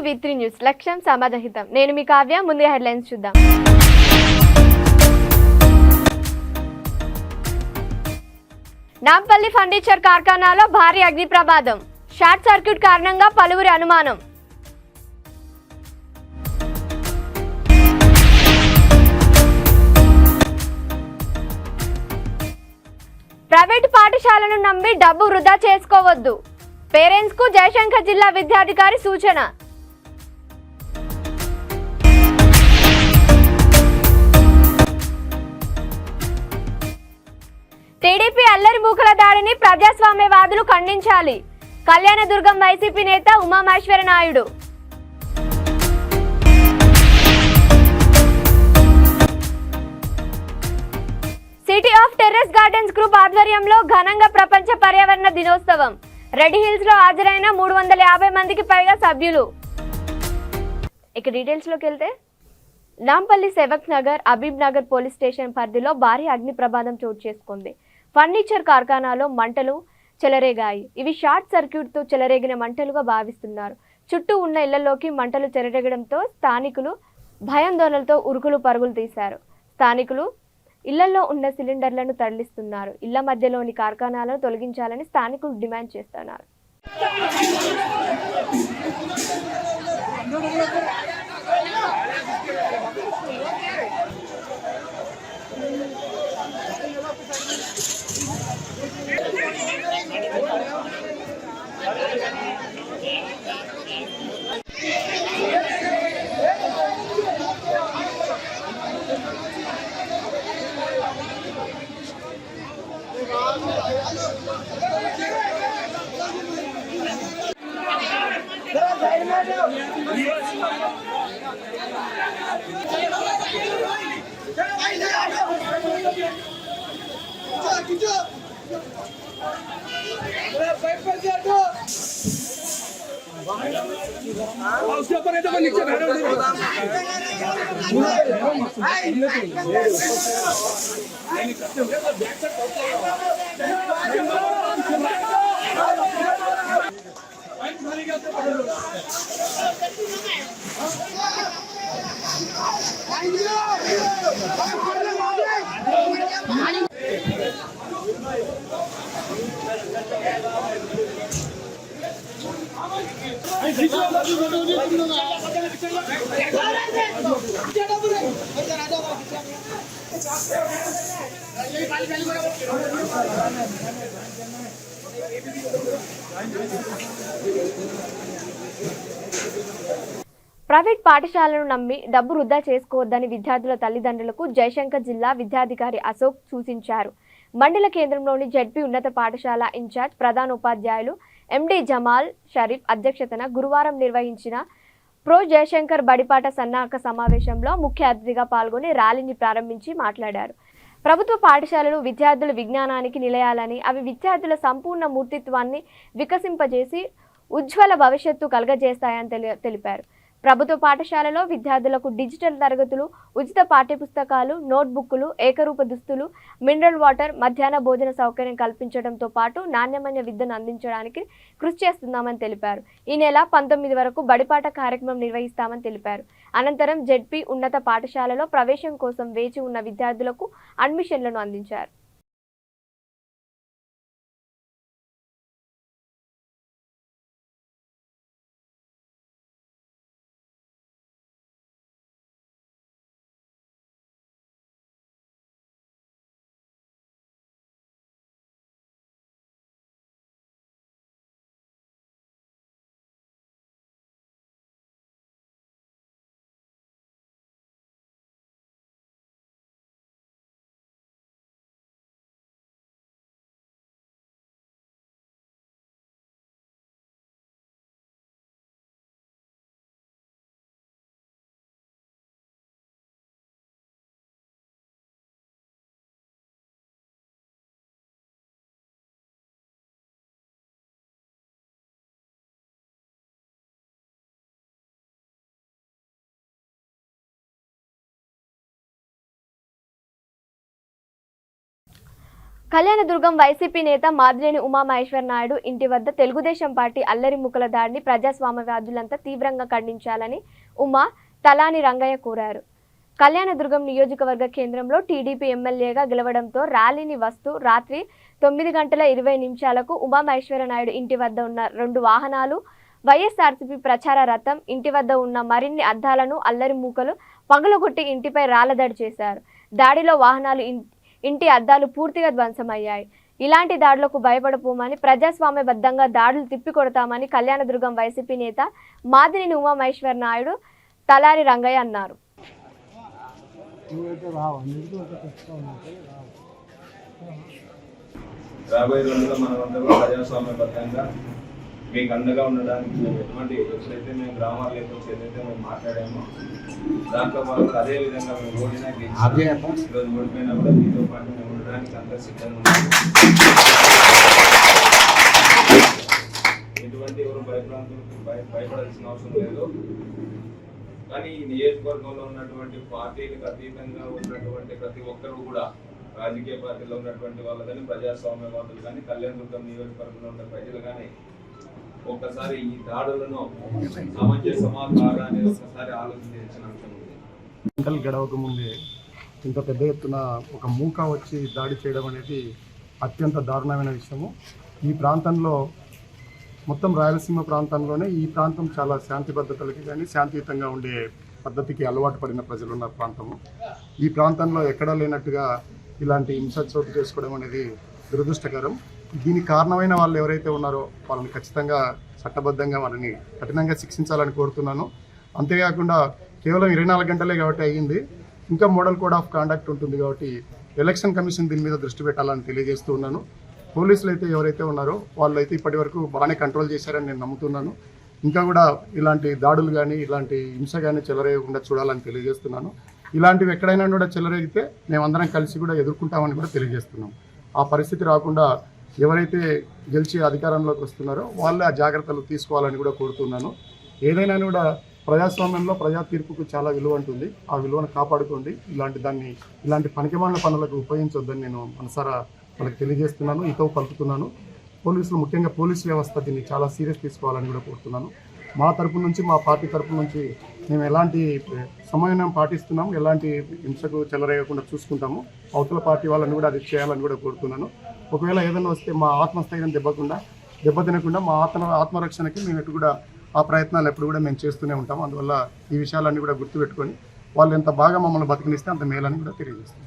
వి3 news లక్ష్యం సమాజహితం. నేను మీ కావ్య. ముందుగా హెడ్లైన్స్ చూద్దాం. నాంపల్లి ఫర్నిచర్ కార్ఖానాలో భారీ అగ్ని ప్రమాదం. షార్ట్ సర్క్యూట్ కారణంగా పలువురి అనుమానం. ప్రైవేటు పాఠశాలను నమ్మి డబ్బు వృధా చేసుకోవద్దు. పేరెంట్స్ కు జయశంకర్ జిల్లా విద్యాధికారి సూచన. టీడీపీ అల్లరి మూకల దాడిని ప్రజాస్వామ్యవాదులు ఖండించాలి. కళ్యాణదుర్గం వైసీపీ నేత Umamaheswara Naidu. City of terrace gardens group ఆధ్వర్యంలో ఘనంగా ప్రపంచ పర్యావరణ దినోత్సవం. రెడ్ హిల్స్ లో హాజరైన 350 మందికి పైగా సభ్యులు. ఇక డీటెయిల్స్ లోకి వెళ్తే, నాంపల్లి సేవక్ నగర్, అబీబ్ నగర్ పోలీస్ స్టేషన్ పరిధిలో భారీ అగ్ని ప్రమాదం చోటు చేసుకుంది. ఫర్నిచర్ కార్ఖానాలో మంటలు చెలరేగాయి. ఇవి షార్ట్ సర్క్యూట్ తో చెలరేగిన మంటలుగా భావిస్తున్నారు. చుట్టూ ఉన్న ఇళ్లలోకి మంటలు చెలరేగడంతో స్థానికులు భయాందోళనలతో ఉరుకులు పరుగులు తీశారు. స్థానికులు ఇళ్లలో ఉన్న సిలిండర్లను తరలిస్తున్నారు. ఇళ్ల మధ్యలోని కార్ఖానాలను తొలగించాలని స్థానికులు డిమాండ్ చేస్తున్నారు. उसके ऊपर तो नीचे बैठो ప్రైవేట్ పాఠశాలను నమ్మి డబ్బు వృధా చేసుకోవద్దని విద్యార్థుల తల్లిదండ్రులకు జయశంకర్ జిల్లా విద్యాధికారి అశోక్ సూచించారు. మండల కేంద్రంలోని జెడ్పీ ఉన్నత పాఠశాల ఇన్ఛార్జ్ ప్రధానోపాధ్యాయులు ఎండి జమాల్ షరీఫ్ అధ్యక్షతన గురువారం నిర్వహించిన ప్రో జయశంకర్ బడిపాట సన్నాహక సమావేశంలో ముఖ్య అతిథిగా పాల్గొని ర్యాలీని ప్రారంభించి మాట్లాడారు. ప్రభుత్వ పాఠశాలలు విద్యార్థుల విజ్ఞానానికి నిలయాలని, అవి విద్యార్థుల సంపూర్ణ మూర్తిత్వాన్ని వికసింపజేసి ఉజ్వల భవిష్యత్తు కలగజేస్తాయని తెలిపారు. ప్రభుత్వ పాఠశాలలో విద్యార్థులకు డిజిటల్ తరగతులు, ఉచిత పాఠ్యపుస్తకాలు, నోట్బుక్లు, ఏకరూప దుస్తులు, మినరల్ వాటర్, మధ్యాహ్న భోజన సౌకర్యం కల్పించడంతో పాటు నాణ్యమైన విద్యను అందించడానికి కృషి చేస్తున్నామని తెలిపారు. ఈ నెల 19 వరకు బడిపాట కార్యక్రమం నిర్వహిస్తామని తెలిపారు. అనంతరం జెడ్పీ ఉన్నత పాఠశాలలో ప్రవేశం కోసం వేచి ఉన్న విద్యార్థులకు అడ్మిషన్లను అందించారు. కళ్యాణదుర్గం వైసీపీ నేత మాదినేని ఉమామహేశ్వర్ నాయుడు ఇంటి వద్ద తెలుగుదేశం పార్టీ అల్లరి ముక్కల దాడిని ప్రజాస్వామ్యవాదులంతా తీవ్రంగా ఖండించాలని ఉమా తలాని రంగయ్య కోరారు. కళ్యాణదుర్గం నియోజకవర్గ కేంద్రంలో టీడీపీ ఎమ్మెల్యేగా గెలవడంతో ర్యాలీని వస్తూ రాత్రి 9:20 ఉమామహేశ్వర నాయుడు ఇంటి వద్ద ఉన్న 2 వాహనాలు, వైఎస్ఆర్సీపీ ప్రచార రథం, ఇంటి వద్ద ఉన్న మరిన్ని అద్దాలను అల్లరి మూకలు పగలగొట్టి ఇంటిపై రాళ్లదాడి చేశారు. దాడిలో వాహనాలు, ఇంటి అద్దాలు పూర్తిగా ధ్వంసమయ్యాయి. ఇలాంటి దాడులకు భయపడపోమని, ప్రజాస్వామ్యబద్ధంగా దాడులు తిప్పికొడతామని కళ్యాణదుర్గం వైసీపీ నేత మాదినేని ఉమామహేశ్వర నాయుడు తలారి రంగయ్య అన్నారు. రాబోయే రోజుల్లో మనమందరం ప్రజాస్వామ్యబద్ధంగా మీకు అండగా ఉండడానికి ఎటువంటి ఎప్పుడైతే మేము గ్రామాల లేకపోతే ఏదైతే మేము మాట్లాడామో దాంట్లో వాళ్ళు అదే విధంగా మేము ఓడినా ఈరోజు ఓడిపోయినా కూడా మీతో పాటు మేము ఉండడానికి అంత సిద్ధంగా ఉన్నాం. ఎటువంటి ఎవరు భయపడాల్సిన అవసరం లేదు. కానీ ఈ నియోజకవర్గంలో ఉన్నటువంటి పార్టీలకు అతీతంగా ఉన్నటువంటి ప్రతి ఒక్కరు కూడా, రాజకీయ పార్టీలో ఉన్నటువంటి వాళ్ళు కానీ, ప్రజాస్వామ్యవాదులు కానీ, కళ్యాణదుర్గం నియోజకవర్గంలో ఉన్న ప్రజలు కానీ ఒక్కసారి ఈ దాడులను సమంజసమా కాదా అనేది ఒకసారి ఆలోచించాల్సిన అంశం ఉంది. గంటలు గడవక ముందే ఇంత పెద్ద ఎత్తున ఒక మూక వచ్చి దాడి చేయడం అనేది అత్యంత దారుణమైన విషయము. ఈ ప్రాంతంలో, మొత్తం రాయలసీమ ప్రాంతంలోనే ఈ ప్రాంతం చాలా శాంతి భద్రతలకి కానీ శాంతియుతంగా ఉండే పద్ధతికి అలవాటు పడిన ప్రజలున్న ప్రాంతము. ఈ ప్రాంతంలో ఎక్కడా లేనట్టుగా ఇలాంటి హింస చోటు చేసుకోవడం అనేది దురదృష్టకరం. దీనికి కారణమైన వాళ్ళు ఎవరైతే ఉన్నారో వాళ్ళని ఖచ్చితంగా చట్టబద్ధంగా వాళ్ళని కఠినంగా శిక్షించాలని కోరుతున్నాను. అంతేకాకుండా కేవలం 24 గంటలే కాబట్టి అయ్యింది, ఇంకా మోడల్ కోడ్ ఆఫ్ కాండక్ట్ ఉంటుంది కాబట్టి ఎలక్షన్ కమిషన్ దీని మీద దృష్టి పెట్టాలని తెలియజేస్తూ ఉన్నాను. పోలీసులు అయితే ఎవరైతే ఉన్నారో వాళ్ళు అయితే ఇప్పటి వరకు బాగానే కంట్రోల్ చేశారని నేను నమ్ముతున్నాను. ఇంకా కూడా ఇలాంటి దాడులు కానీ ఇలాంటి హింస కానీ చెలరేయకుండా చూడాలని తెలియజేస్తున్నాను. ఇలాంటివి ఎక్కడైనా కూడా చెలరేగితే మేమందరం కలిసి కూడా ఎదుర్కొంటామని కూడా తెలియజేస్తున్నాం. ఆ పరిస్థితి రాకుండా ఎవరైతే గెలిచి అధికారంలోకి వస్తున్నారో వాళ్ళే ఆ జాగ్రత్తలు తీసుకోవాలని కూడా కోరుతున్నాను. ఏదైనా కూడా ప్రజాస్వామ్యంలో ప్రజా తీర్పుకు చాలా విలువ ఉంటుంది. ఆ విలువను కాపాడుకోండి. ఇలాంటి పనికిమాలిన పనులకు ఉపయోగించొద్దని నేను మనసారా వాళ్ళకి తెలియజేస్తున్నాను, హితవు పలుకుతున్నాను. పోలీసులు, ముఖ్యంగా పోలీసు వ్యవస్థ దీన్ని చాలా సీరియస్ తీసుకోవాలని కూడా కోరుతున్నాను. మా తరపు నుంచి, మా పార్టీ తరపు నుంచి మేము ఎలాంటి సమన్వయం పాటిస్తున్నాము, ఎలాంటి హింసకు చెలరేయకుండా చూసుకుంటాము. అవతల పార్టీ వాళ్ళని కూడా అది చేయాలని కూడా కోరుతున్నాను. ఒకవేళ ఏదైనా వస్తే మా ఆత్మస్థైర్యం దెబ్బతినకుండా మా ఆత్మరక్షణకి మేము ఎటు కూడా ఆ ప్రయత్నాలు ఎప్పుడు కూడా మేము చేస్తూనే ఉంటాము. అందువల్ల ఈ విషయాలన్నీ కూడా గుర్తుపెట్టుకొని వాళ్ళు ఎంత బాగా మమ్మల్ని బతికినిస్తే అంత మేలని కూడా తెలియజేస్తాం.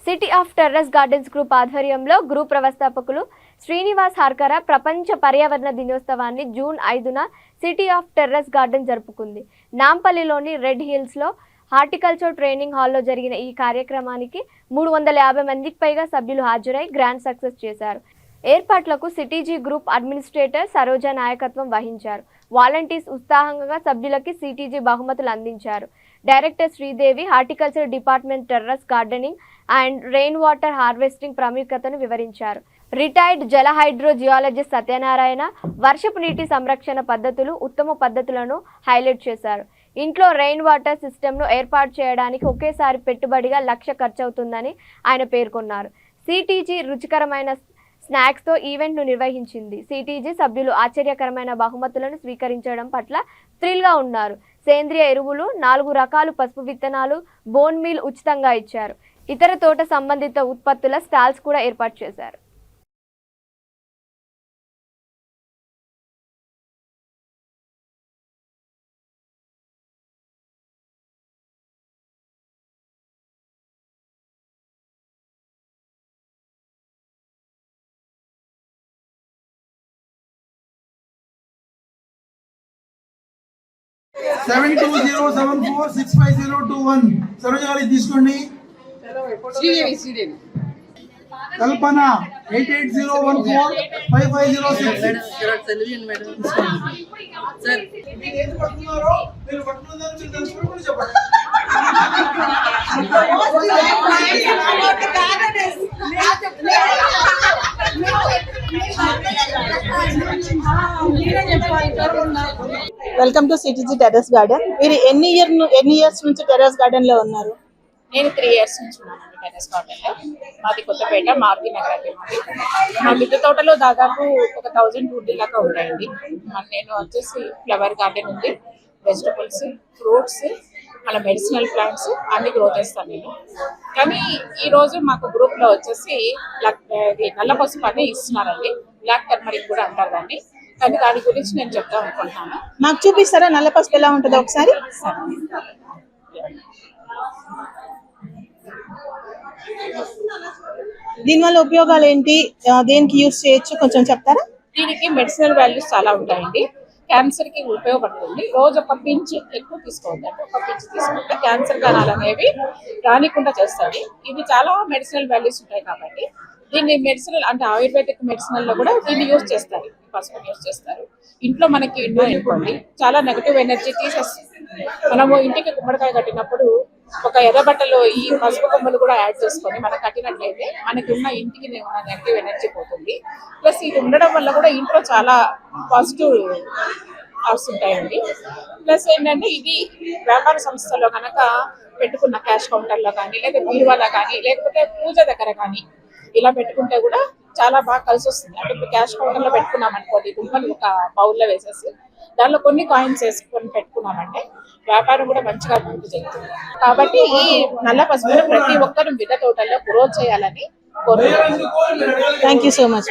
City of terrace gardens group ఆధ్వర్యంలో గ్రూప్ వ్యవస్థాపకులు శ్రీనివాస్ హార్కర ప్రపంచ పర్యావరణ దినోత్సవాన్ని జూన్ 5న సిటీ ఆఫ్ టెర్రస్ గార్డెన్ జరుపుకుంది. నాంపల్లిలోని రెడ్ హిల్స్లో హార్టికల్చర్ ట్రైనింగ్ హాల్లో జరిగిన ఈ కార్యక్రమానికి 350 మందికి పైగా సభ్యులు హాజరై గ్రాండ్ సక్సెస్ చేశారు. ఏర్పాట్లకు సిటీజీ గ్రూప్ అడ్మినిస్ట్రేటర్ సరోజ నాయకత్వం వహించారు. వాలంటీర్స్ ఉత్సాహంగా సభ్యులకి సిటీజీ బహుమతులు అందించారు. Director Sridevi horticulture department terrace gardening and rain water harvesting ప్రాముఖ్యతను వివరించారు. రిటైర్డ్ జల హైడ్రో జియాలజిస్ట్ సత్యనారాయణ వర్షపు నీటి సంరక్షణ పద్ధతులు, ఉత్తమ పద్ధతులను హైలైట్ చేశారు. ఇంట్లో రెయిన్ వాటర్ సిస్టమ్ను ఏర్పాటు చేయడానికి ఒకేసారి పెట్టుబడిగా 1,00,000 ఖర్చవుతుందని ఆయన పేర్కొన్నారు. సిటీజీ రుచికరమైన స్నాక్స్తో ఈవెంట్ను నిర్వహించింది. సిటీజీ సభ్యులు ఆశ్చర్యకరమైన బహుమతులను స్వీకరించడం పట్ల థ్రిల్గా ఉన్నారు. సేంద్రియ ఎరువులు, 4 రకాల పసుపు విత్తనాలు, బోన్ మీల్ ఉచితంగా ఇచ్చారు. ఇతర తోట సంబంధిత ఉత్పత్తుల స్టాల్స్ కూడా ఏర్పాటు చేశారు. సరోజగారి తీసుకోండి. కల్పన 8801455066. Welcome to CTG terrace garden. మీరు ఎన్ని ఇయర్స్ నుంచి టెర్రస్ గార్డెన్ లో ఉన్నారు? నేను 3 years నుంచి ఉన్నాను టెన్నిస్ గార్డెన్లో. మాది కొత్తపేట మారుతి నగర్. మా మిద్దె తోటలో దాదాపు ఒక 1000 దాకా ఉంటాయండి. నేను వచ్చేసి ఫ్లవర్ గార్డెన్ ఉంది, వెజిటబుల్స్, ఫ్రూట్స్, మళ్ళీ మెడిసినల్ ప్లాంట్స్ అన్ని గ్రో చేస్తాను నేను. కానీ ఈరోజు మాకు గ్రూప్లో వచ్చేసి నల్ల పసుపు అని ఇస్తున్నారండి, బ్లాక్ టర్మరిక్ కూడా అంటారు దాన్ని. కానీ దాని గురించి నేను చెప్తాం అనుకుంటున్నాను. మాకు చూపిస్తారా నల్ల పసుపు ఎలా ఉంటుందో ఒకసారి? దీనివల్ల ఉపయోగాలు ఏంటి, దేనికి యూజ్ చేయొచ్చు కొంచెం చెప్తారా? దీనికి మెడిసినల్ వాల్యూస్ చాలా ఉంటాయండి. క్యాన్సర్ కి ఉపయోగపడుతుంది. రోజు ఒక పించ్ ఎక్కువ తీసుకోవద్దండి, ఒక పించ్ తీసుకుంటే క్యాన్సర్ కణాలు అనేవి రానికుండా చేస్తాయి. ఇవి చాలా మెడిసినల్ వాల్యూస్ ఉంటాయి కాబట్టి దీన్ని మెడిసినల్ అంటే ఆయుర్వేదిక్ మెడిసినల్ లో కూడా దీన్ని యూజ్ చేస్తారు, పసుపు యూజ్ చేస్తారు. ఇంట్లో మనకి అనుకోండి చాలా నెగటివ్ ఎనర్జీ తీసేస్తుంది. మనము ఇంటికి గుమ్మడికాయ కట్టినప్పుడు ఒక ఎర్ర బట్టలో ఈ పసుపు కొమ్మలు కూడా యాడ్ చేసుకొని మనం కట్టినట్లయితే మనకి ఉన్న ఇంటికి ఉన్న నెగటివ్ ఎనర్జీ పోతుంది. ప్లస్ ఇది ఉండడం వల్ల కూడా ఇంట్లో చాలా పాజిటివ్ హార్ట్స్ ఉంటాయండి. ప్లస్ ఏంటంటే ఇది వ్యాపార సంస్థలో కనుక పెట్టుకున్న క్యాష్ కౌంటర్లో కానీ లేదా బీరువాలో కానీ లేకపోతే పూజ దగ్గర కానీ ఇలా పెట్టుకుంటే కూడా చాలా బాగా కలిసి వస్తుంది. అంటే ఇప్పుడు క్యాష్ కౌంటర్లో పెట్టుకున్నాం అనుకోండి, దుంపలు ఒక బౌల్లో వేసేసి దానిలో కొన్ని కాయిన్స్ వేసుకొని పెట్టుకున్నామంటే వ్యాపారం కూడా మంచిగా ముందుకు జరుగుతుంది. కాబట్టి ఈ నల్ల పసుపును ప్రతి ఒక్కరు మిద్దె తోటల్లో గ్రో చేయాలని కోరుకుంటున్నాను. Thank you so much.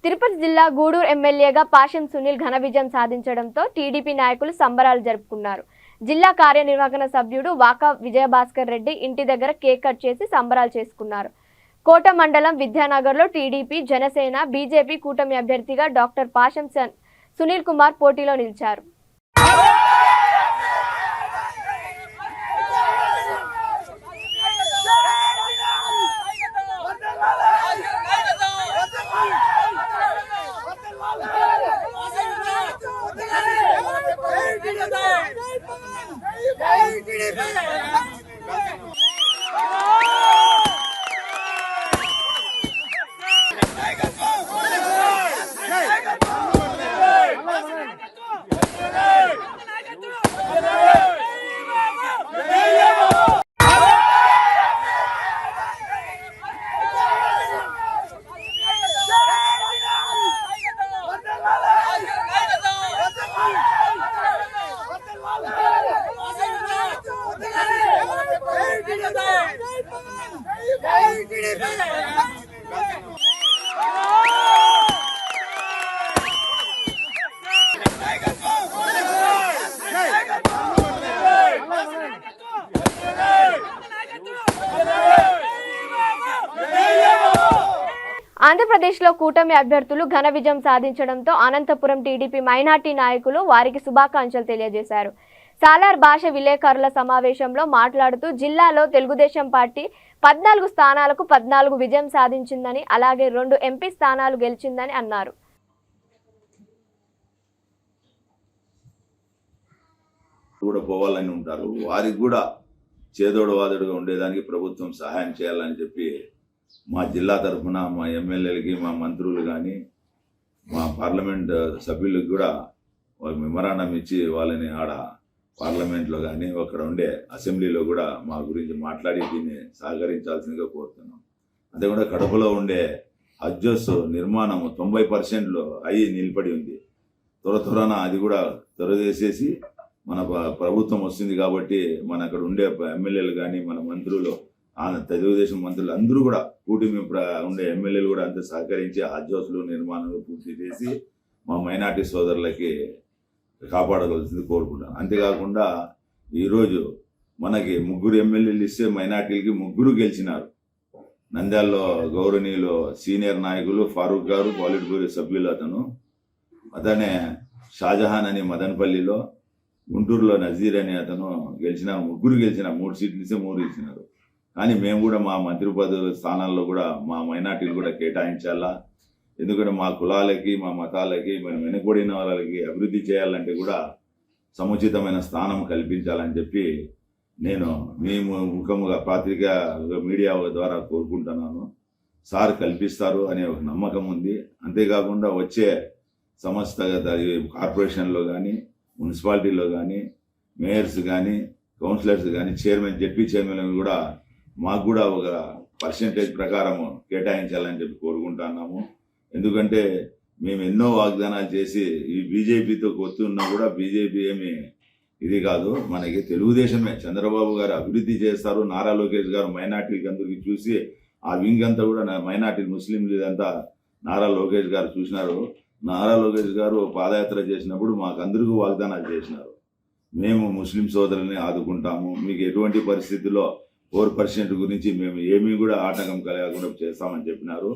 Tirupati జిల్లా గూడూరు ఎమ్మెల్యేగా పాషం సునీల్ ఘన విజయం సాధించడంతో టీడీపీ నాయకులు సంబరాలు జరుపుకున్నారు. జిల్లా కార్యనిర్వహణ సభ్యుడు వాకా విజయభాస్కర్ రెడ్డి ఇంటి దగ్గర కేక్ కట్ చేసి సంబరాలు చేసుకున్నారు. కోట మండలం విద్యానగర్లో టీడీపీ, జనసేన, బీజేపీ కూటమి అభ్యర్థిగా డాక్టర్ పాషం సునీల్ కుమార్ పోటీలో నిలిచారు. ఆంధ్రప్రదేశ్లో కూటమి అభ్యర్థులు ఘన విజయం సాధించడంతో అనంతపురం టీడీపీ మైనార్టీ నాయకులు వారికి శుభాకాంక్షలు తెలియజేశారు. సాలార్ భాష విలేకరుల సమావేశంలో మాట్లాడుతూ జిల్లాలో తెలుగుదేశం పార్టీ 14 స్థానాలకు 14 విజయం సాధించిందని, అలాగే 2 ఎంపీ స్థానాలు గెలిచిందని అన్నారు. కూడా పోవాలని ఉంటారు, వారికి కూడా చేదోడు వాదోడుగా ఉండేదానికి ప్రభుత్వం సహాయం చేయాలని చెప్పి మా జిల్లా తరఫున మా ఎమ్మెల్యేలకి, మా మంత్రులు కానీ, మా పార్లమెంట్ సభ్యులకు కూడా మెమరాండం ఇచ్చి వాళ్ళని ఆడ పార్లమెంట్లో కానీ అక్కడ ఉండే అసెంబ్లీలో కూడా మా గురించి మాట్లాడి దీన్ని సహకరించాల్సిందిగా కోరుతున్నాం. అంతేకాకుండా కడపలో ఉండే హజ్జస్ నిర్మాణం 90% అయ్యి నిలబడి ఉంది. త్వరన అది కూడా త్వరచేసేసి మన ప్రభుత్వం వస్తుంది కాబట్టి మన అక్కడ ఉండే ఎమ్మెల్యేలు కానీ మన మంత్రులు తెలుగుదేశం మంత్రులు అందరూ కూడా కూటమి ఉండే ఎమ్మెల్యేలు కూడా అంతా సహకరించి హజ్జోస్లు నిర్మాణాలు పూర్తి చేసి మా మైనార్టీ సోదరులకి కాపాడవలసింది కోరుకుంటాను. అంతేకాకుండా ఈరోజు మనకి 3 ఎమ్మెల్యేలు ఇస్తే మైనార్టీలకి 3 గెలిచినారు. నంద్యాలలో గౌరవనీయులు సీనియర్ నాయకులు ఫారూక్ గారు, పాలిట్ బ్యూరో సభ్యులు అతనే షాజహాన్ అని మదనపల్లిలో, గుంటూరులో నజీర్ అని అతను గెలిచినారు. 3 గెలిచినారు, 3 సీట్లు ఇస్తే 3 ఇచ్చినారు. కానీ మేము కూడా మా మంత్రి పదవుల స్థానాల్లో కూడా మా మైనార్టీలు కూడా కేటాయించాలా. ఎందుకంటే మా కులాలకి, మా మతాలకి, మనం వెనుకబడిన వాళ్ళకి అభివృద్ధి చేయాలంటే కూడా సముచితమైన స్థానం కల్పించాలని చెప్పి నేను మీ ముఖముగా పత్రికా మీడియా ద్వారా కోరుకుంటున్నాను. సార్ కల్పిస్తారు అనే ఒక నమ్మకం ఉంది. అంతేకాకుండా వచ్చే సంస్థ కార్పొరేషన్లో కానీ, మున్సిపాలిటీలో కానీ, మేయర్స్ కానీ, కౌన్సిలర్స్ కానీ, జెడ్పీ చైర్మన్ కూడా మాకు కూడా ఒక పర్సెంటేజ్ ప్రకారం కేటాయించాలని చెప్పి కోరుకుంటున్నాము. ఎందుకంటే మేము ఎన్నో వాగ్దానాలు చేసి ఈ బీజేపీతో కొత్తున్నా కూడా బీజేపీ ఏమి ఇది కాదు, మనకి తెలుగుదేశమే. చంద్రబాబు గారు అభివృద్ధి చేస్తారు, నారా లోకేష్ గారు మైనార్టీలకి అందరికీ చూసి ఆ వింగ్ అంతా కూడా మైనార్టీ ముస్లింలు ఇదంతా నారా లోకేష్ గారు చూసినారు. నారా లోకేష్ గారు పాదయాత్ర చేసినప్పుడు మాకు అందరికీ వాగ్దానాలు చేసినారు, మేము ముస్లిం సోదరుల్ని ఆదుకుంటాము, మీకు ఎటువంటి పరిస్థితుల్లో 4% గురించి మేము ఏమీ కూడా ఆటంకం కలగకుండా చేస్తామని చెప్పినారు.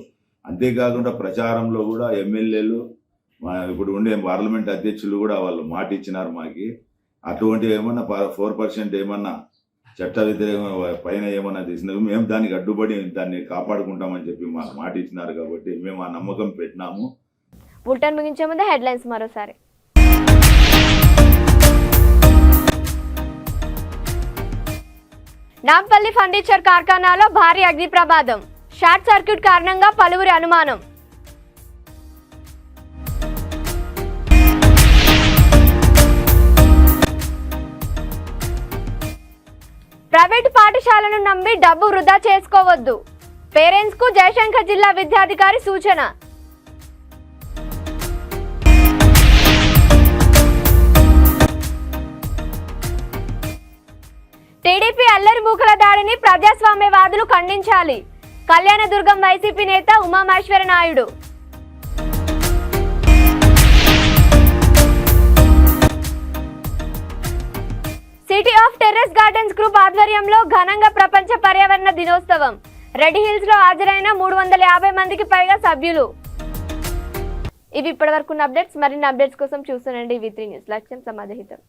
అంతేకాకుండా ప్రచారంలో కూడా ఎమ్మెల్యేలు ఇప్పుడు ఉండే పార్లమెంట్ అధ్యక్షులు కూడా వాళ్ళు మాట ఇచ్చినారు మాకి. అటువంటి ఏమన్నా 4% ఏమన్నా చట్ట వ్యతిరేకం పైన ఏమన్నా తీసినారు, మేము దానికి అడ్డుపడి దాన్ని కాపాడుకుంటామని చెప్పి మాకు మాట ఇచ్చినారు. కాబట్టి మేము ఆ నమ్మకం పెట్టినాము. బులెటిన్ ముగించే ముందు హెడ్లైన్స్ మరోసారి. నాంపల్లి ఫర్నిచర్ కార్ఖానాలో భారీ అగ్ని ప్రమాదం, షార్ట్ సర్క్యూట్ కారణంగా పలువురి అనుమానం. ప్రైవేటు పాఠశాలను నమ్మి డబ్బు వృధా చేసుకోవద్దు, పేరెంట్స్ కు జయశంకర్ జిల్లా విద్యాధికారి సూచన. టీడీపీ అల్లరి మూకల దాడిని ప్రజాస్వామ్యవాదులు ఖండించాలి, కళ్యాణదుర్గం వైసీపీ నేత Umamaheswara Naidu. City of terrace gardens group ఆధ్వర్యంలో ఘనంగా ప్రపంచ పర్యావరణ దినోత్సవం. రెడ్ హిల్స్ లో హాజరైన 350 మందికి పైగా సభ్యులు. ఇవి ఇప్పటివరకు అప్డేట్స్. మరిన్ని అప్డేట్స్ కోసం చూస్తుండండి V3 న్యూస్. లక్ష్యం సమాజహితం.